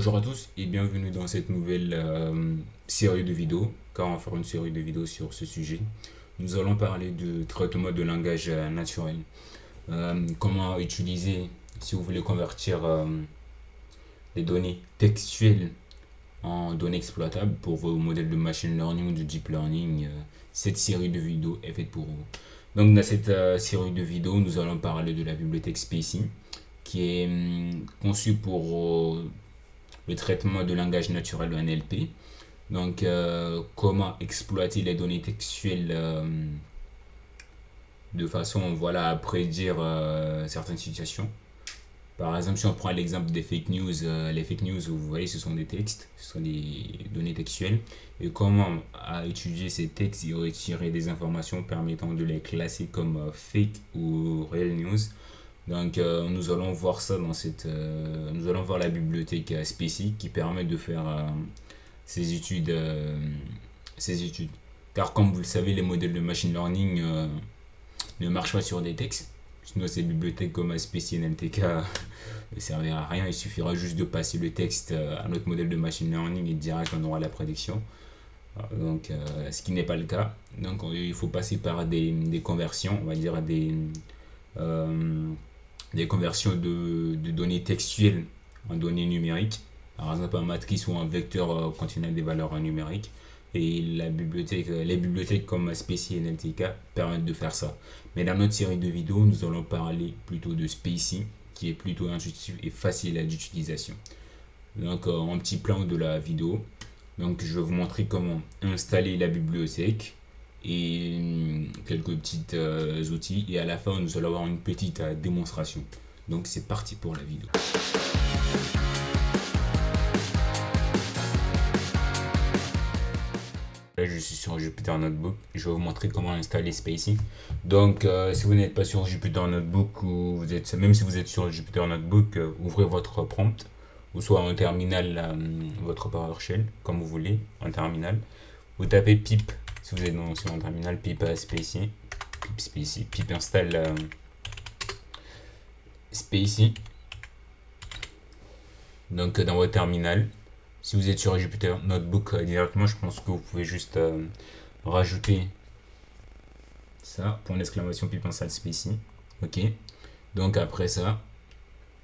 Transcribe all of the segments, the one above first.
Bonjour à tous et bienvenue dans cette nouvelle série de vidéos, car on va faire une série de vidéos sur ce sujet. Nous allons parler du traitement de langage naturel. Comment utiliser, si vous voulez convertir les données textuelles en données exploitables pour vos modèles de machine learning ou de deep learning. Cette série de vidéos est faite pour vous. Donc dans cette série de vidéos, nous allons parler de la bibliothèque Spacy, qui est conçue pour le traitement de langage naturel, ou NLP. Donc, comment exploiter les données textuelles de façon voilà, à prédire certaines situations. Par exemple, si on prend l'exemple des fake news, les fake news, vous voyez, ce sont des textes, ce sont des données textuelles. Et comment à étudier ces textes et retirer des informations permettant de les classer comme fake ou real news. Donc, nous allons voir ça dans cette. Nous allons voir la bibliothèque spécifique qui permet de faire ces études. Ces études. Car, comme vous le savez, les modèles de machine learning ne marchent pas sur des textes. Sinon, ces bibliothèques comme SPC et NLTK ne serviraient à rien. Il suffira juste de passer le texte à notre modèle de machine learning et direct on aura la prédiction. Donc, ce qui n'est pas le cas. Donc, il faut passer par des conversions, on va dire des conversions de données textuelles en données numériques, par exemple en matrice ou en vecteur contenant des valeurs numériques. Et les bibliothèques comme Spacy et NLTK permettent de faire ça. Mais dans notre série de vidéos, nous allons parler plutôt de Spacy, qui est plutôt intuitif et facile d'utilisation. Donc, un petit plan de la vidéo. Donc, je vais vous montrer comment installer la bibliothèque et quelques petits outils. Et à la fin, nous allons avoir une petite démonstration. Donc, c'est parti pour la vidéo. Là, je suis sur Jupyter Notebook. Je vais vous montrer comment installer Spacy. Donc, si vous n'êtes pas sur Jupyter Notebook ou vous êtes, même si vous êtes sur Jupyter Notebook, ouvrez votre prompt ou soit en terminal, votre PowerShell, comme vous voulez, en terminal. Vous tapez pip, si vous êtes sur un terminal, pip Spacy, pip Spacy, pip installe Spacy. Donc dans votre terminal, si vous êtes sur Jupyter Notebook directement, je pense que vous pouvez juste rajouter ça, point d'exclamation, pip installe Spacy. Ok. Donc après ça,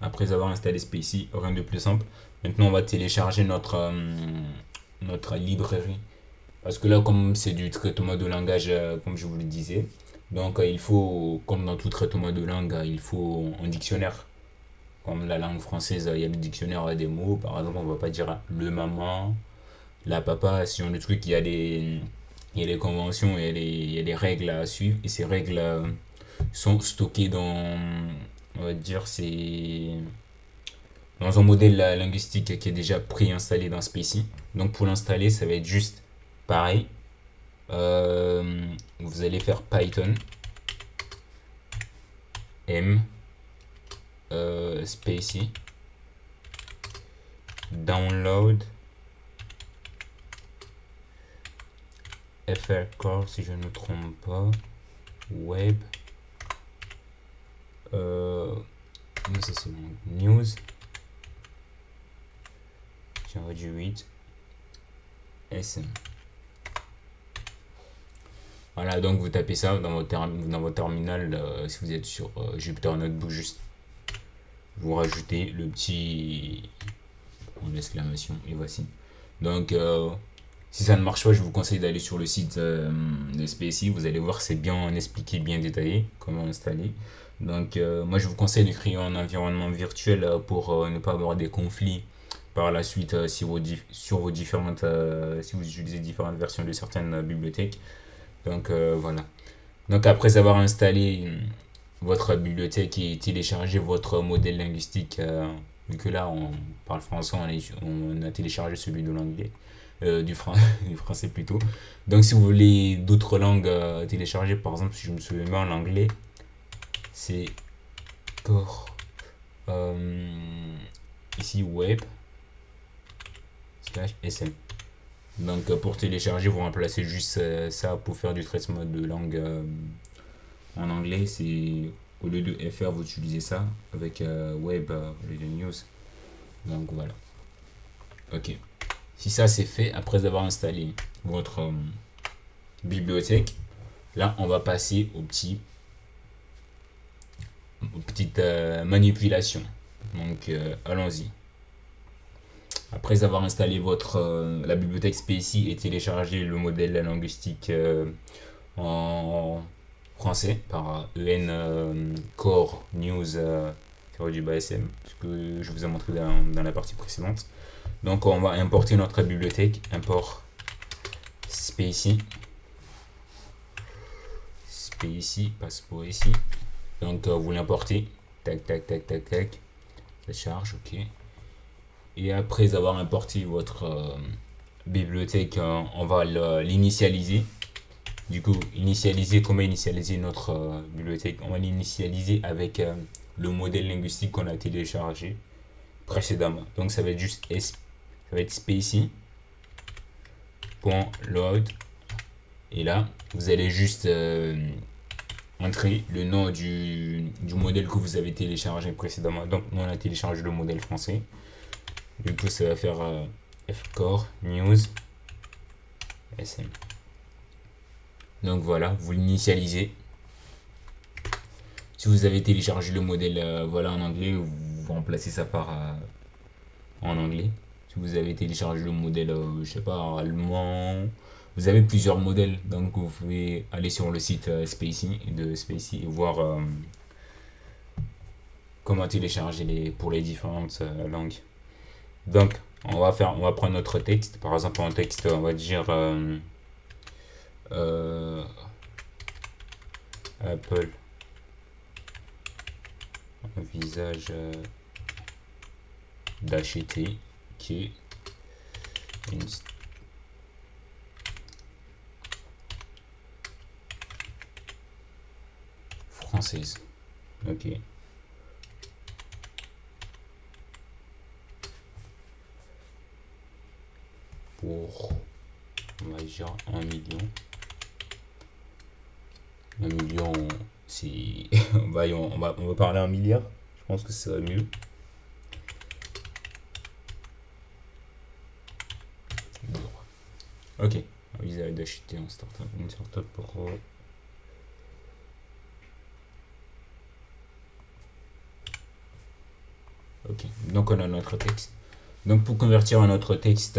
après avoir installé Spacy, rien de plus simple. Maintenant, on va télécharger notre librairie. Parce que là, comme c'est du traitement de langage, comme je vous le disais, donc il faut, comme dans tout traitement de langue, il faut un dictionnaire. Comme la langue française, il y a le dictionnaire des mots. Par exemple, on ne va pas dire le maman, la papa. Si on le truc, il y a des conventions, il y a des règles à suivre. Et ces règles sont stockées dans, on va dire, dans un modèle linguistique qui est déjà préinstallé dans Spacy. Donc pour l'installer, ça va être juste pareil. Vous allez faire Python M Spacy download FR Core si je ne me trompe pas web ça c'est news j'ai réduit 8 SM. Voilà, donc vous tapez ça dans votre terminal si vous êtes sur Jupyter Notebook, juste vous rajoutez le petit en exclamation et voici. Donc si ça ne marche pas, je vous conseille d'aller sur le site de Spacy. Vous allez voir, c'est bien expliqué, bien détaillé comment installer. Donc moi je vous conseille de créer un environnement virtuel pour ne pas avoir des conflits par la suite si sur vos différentes si vous utilisez différentes versions de certaines bibliothèques. Donc voilà. Donc après avoir installé votre bibliothèque et téléchargé votre modèle linguistique, vu que là on parle français, on a téléchargé celui de l'anglais, du français plutôt. Donc si vous voulez d'autres langues télécharger, par exemple si je me souviens bien en anglais, c'est core ici web slash sm. Donc pour télécharger, vous remplacez juste ça pour faire du traitement de langue en anglais. C'est au lieu de FR, vous utilisez ça avec web, au lieu de news. Donc voilà. Ok. Si ça c'est fait, après avoir installé votre bibliothèque, là on va passer aux petites manipulations. Donc allons-y. Après avoir installé la bibliothèque SPACY et téléchargé le modèle linguistique en français par Core News du SM, ce que je vous ai montré dans la partie précédente. Donc on va importer notre bibliothèque, import SPACY, passe pour ici. Donc vous l'importez, tac tac tac tac tac, ça charge, ok. Et après avoir importé votre bibliothèque, on va l'initialiser. Du coup, comment initialiser notre bibliothèque? On va l'initialiser avec le modèle linguistique qu'on a téléchargé précédemment. Donc ça va être juste ça va être spacy.load. Et là, vous allez juste entrer le nom du modèle que vous avez téléchargé précédemment. Donc nous on a téléchargé le modèle français. Du coup ça va faire fcore news sm. Donc voilà, vous l'initialisez. Si vous avez téléchargé le modèle en anglais, vous remplacez ça par en anglais. Si vous avez téléchargé le modèle, je sais pas, allemand, vous avez plusieurs modèles. Donc vous pouvez aller sur le site SPACY et voir comment télécharger pour les différentes langues. Donc on va prendre notre texte. Par exemple en texte, on va dire Apple visage d'acheter qui est une française. Ok. Pour, on va dire 1 million. 1 million, c'est. on va parler 1 milliard. Je pense que ce serait mieux. Ok. Ils avaient d'acheter une startup pour. Ok. Donc on a notre texte. Donc pour convertir notre texte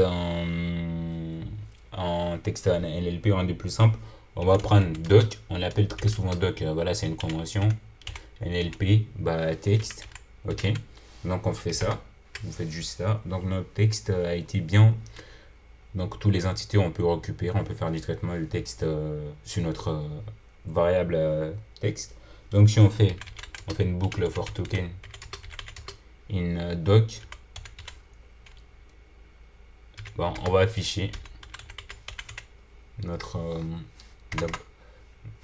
en texte en NLP, en des plus simple, on va prendre doc. On l'appelle très souvent doc. Voilà, c'est une convention. NLP, texte. Ok. Donc on fait ça. Vous faites juste ça. Donc notre texte a été bien. Donc tous les entités on peut récupérer, on peut faire du traitement de texte sur notre variable texte. Donc si on fait une boucle for token in doc, on va afficher notre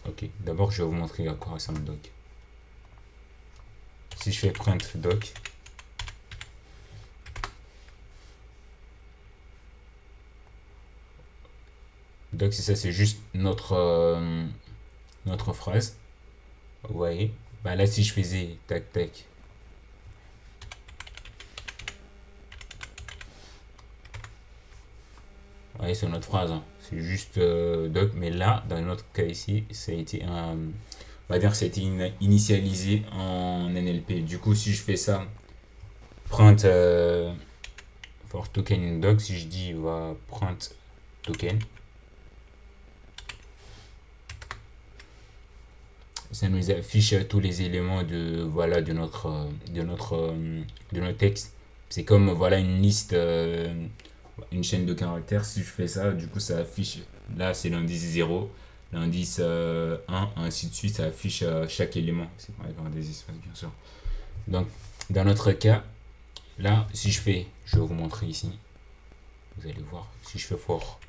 ok. D'abord je vais vous montrer à quoi ressemble doc. Si je fais print doc, doc c'est ça, c'est juste notre phrase. Vous voyez, là si je faisais tac tac, vous voyez, c'est notre phrase, hein. C'est juste doc, mais là dans notre cas ici ça a été on va dire que ça a été initialisé en NLP. Du coup si je fais ça, print for token in doc, si je dis print token, ça nous affiche tous les éléments de notre texte. C'est comme une liste, une chaîne de caractères. Si je fais ça, du coup ça affiche, là c'est l'indice 0, l'indice 1, ainsi de suite. Ça affiche chaque élément. C'est pas avec des espaces bien sûr. Donc dans notre cas, là si je vais vous montrer ici, vous allez voir, si je fais for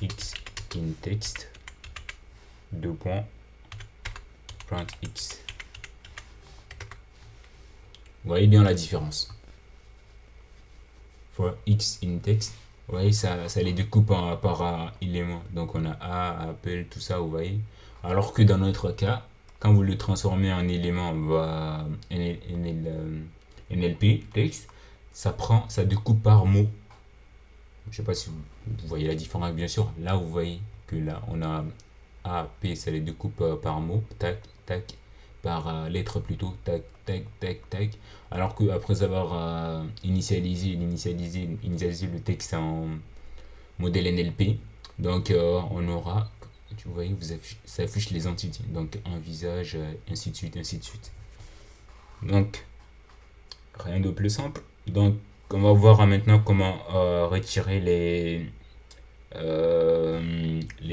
x in text, 2 points, print x. Vous voyez bien la différence. For x in text, vous voyez, ça les découpe par éléments. Donc on a A, Apple, tout ça, vous voyez. Alors que dans notre cas, quand vous le transformez en élément NLP, texte, ça découpe par mot. Je sais pas si vous voyez la différence, bien sûr. Là, vous voyez que là, on a A, P, ça les découpe par mot, tac, tac, par lettre plutôt, tac, tac, tac, tac. Alors que après avoir initialisé le texte en modèle NLP, donc on aura, tu vois, ça affiche les entités. Donc un visage, ainsi de suite, ainsi de suite. Donc rien de plus simple. Donc on va voir maintenant comment retirer les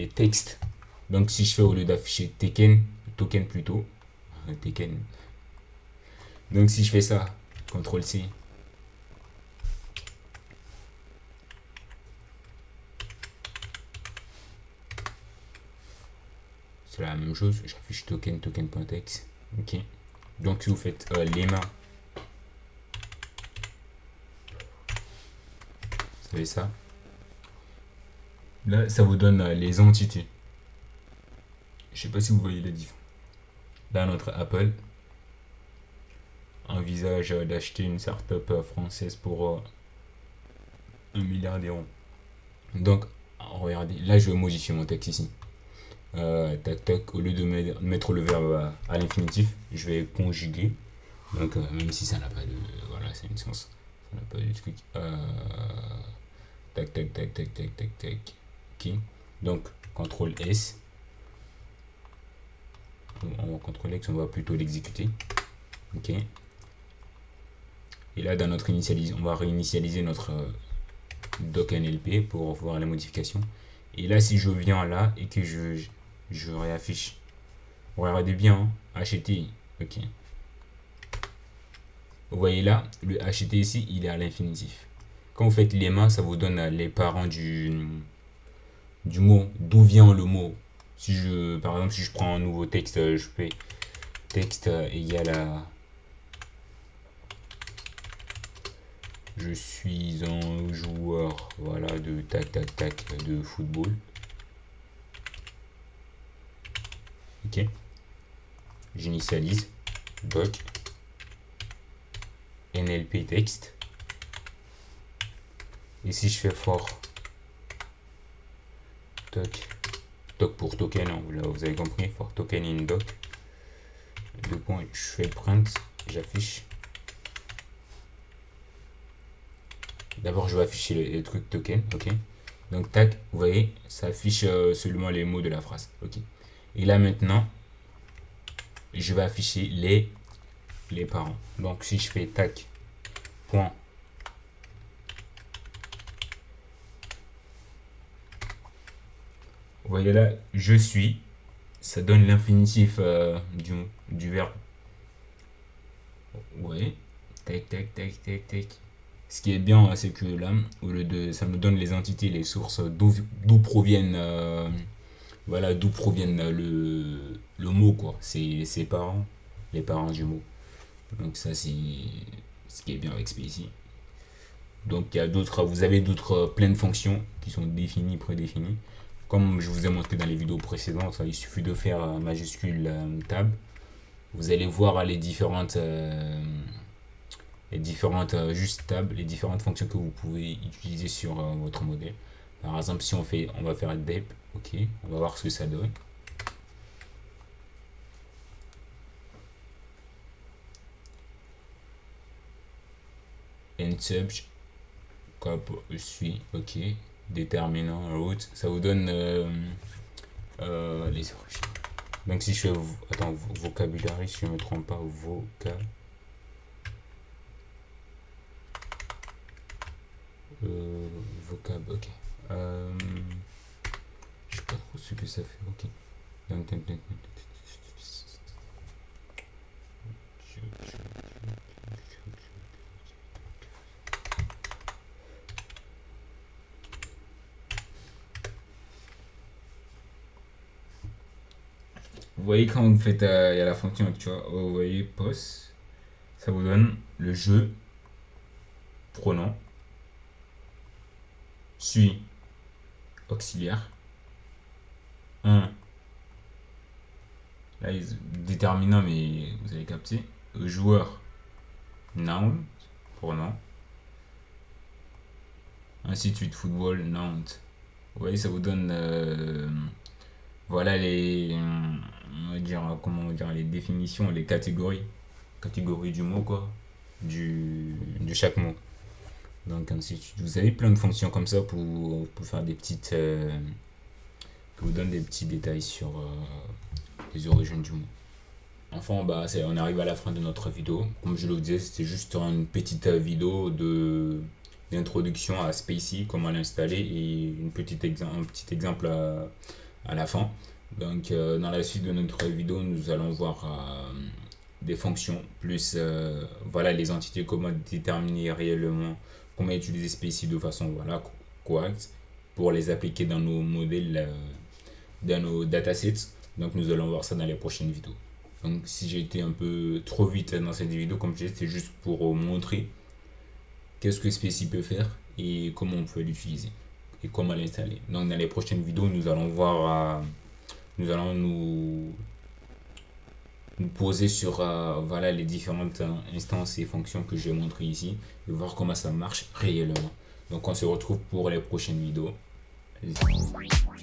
textes. Donc si je fais au lieu d'afficher token plutôt, Taken. Donc si je fais ça, CTRL C, c'est la même chose, j'affiche token.txt. Ok. Donc si vous faites lemma, vous savez ça. Là, ça vous donne les entités. Je sais pas si vous voyez la différence. Là, notre Apple envisage d'acheter une startup française pour 1 milliard d'euros. Donc, regardez, là, je vais modifier mon texte ici. Tac, tac, au lieu de mettre le verbe à l'infinitif, je vais conjuguer. Donc, même si ça n'a pas de. Voilà, c'est une sens. Ça n'a pas de truc. Tac, tac, tac, tac, tac, tac, tac. Ok. Donc, CTRL S. On va CTRL X, on va plutôt l'exécuter. Ok. Et là, dans notre initialiser, on va réinitialiser notre doc NLP pour voir la modification. Et là, si je viens là et que je réaffiche, regardez bien, hein, acheter. Ok. Vous voyez là, le acheter ici, il est à l'infinitif. Quand vous faites les mains, ça vous donne les parents du mot, d'où vient le mot. Si je, par exemple, si je prends un nouveau texte, je fais texte égal à je suis un joueur, voilà, de tac tac tac de football. Ok. J'initialise doc NLP texte. Et si je fais for doc pour token, hein, là vous avez compris, for token in doc. Deux points, je fais le print, j'affiche. D'abord, je vais afficher les trucs token, ok. Donc tac, vous voyez, ça affiche seulement les mots de la phrase, ok. Et là maintenant, je vais afficher les parents. Donc si je fais tac, point, vous voyez là, je suis, ça donne l'infinitif du verbe. Ouais, tac, tac, tac, tac, tac. Ce qui est bien, c'est que là, au lieu de, ça me donne les entités, les sources, d'où proviennent, voilà, d'où proviennent le mot, quoi. C'est ses parents, les parents du mot. Donc ça, c'est ce qui est bien avec Spacie. Donc il y a d'autres, vous avez d'autres plein de fonctions qui sont définies, prédéfinies. Comme je vous ai montré dans les vidéos précédentes, il suffit de faire majuscule tab. Vous allez voir les différentes juste tables, les différentes fonctions que vous pouvez utiliser sur votre modèle. Par exemple, si on va faire dep, ok, on va voir ce que ça donne. And subj, comme suit, ok, déterminant, root, ça vous donne les origines. Donc si je fais, attends, vocabulaire, si je ne me trompe pas, vocab, ok. Je sais pas trop ce que ça fait, ok. Donc, vous voyez quand vous faites, il y a la fonction, tu vois, vous voyez post, ça vous donne le jeu, pronom, suis, auxiliaire, 1, là, déterminant, mais vous avez capté, joueur, noun, pronom, Institut de football Nantes. Oui, ça vous donne voilà on va dire, comment on va dire, les définitions, les catégories du mot quoi, de chaque mot. Donc institut, vous avez plein de fonctions comme ça pour faire des petites, qui vous donnent des petits détails sur les origines du mot. Enfin, bah, on arrive à la fin de notre vidéo. Comme je le disais, c'était juste une petite vidéo d'introduction à Spacey, comment l'installer et un petit exemple à la fin. Donc, dans la suite de notre vidéo, nous allons voir des fonctions, plus voilà, les entités, comment déterminer réellement, comment utiliser Spacey de façon voilà, correcte pour les appliquer dans nos modèles, dans nos datasets. Donc, nous allons voir ça dans les prochaines vidéos. Donc si j'ai été un peu trop vite dans cette vidéo, comme je disais, c'était juste pour montrer qu'est-ce que Spacey peut faire et comment on peut l'utiliser et comment l'installer. Donc dans les prochaines vidéos, nous allons voir, nous allons nous poser sur voilà, les différentes instances et fonctions que j'ai montrées ici et voir comment ça marche réellement. Donc on se retrouve pour les prochaines vidéos. Allez-y.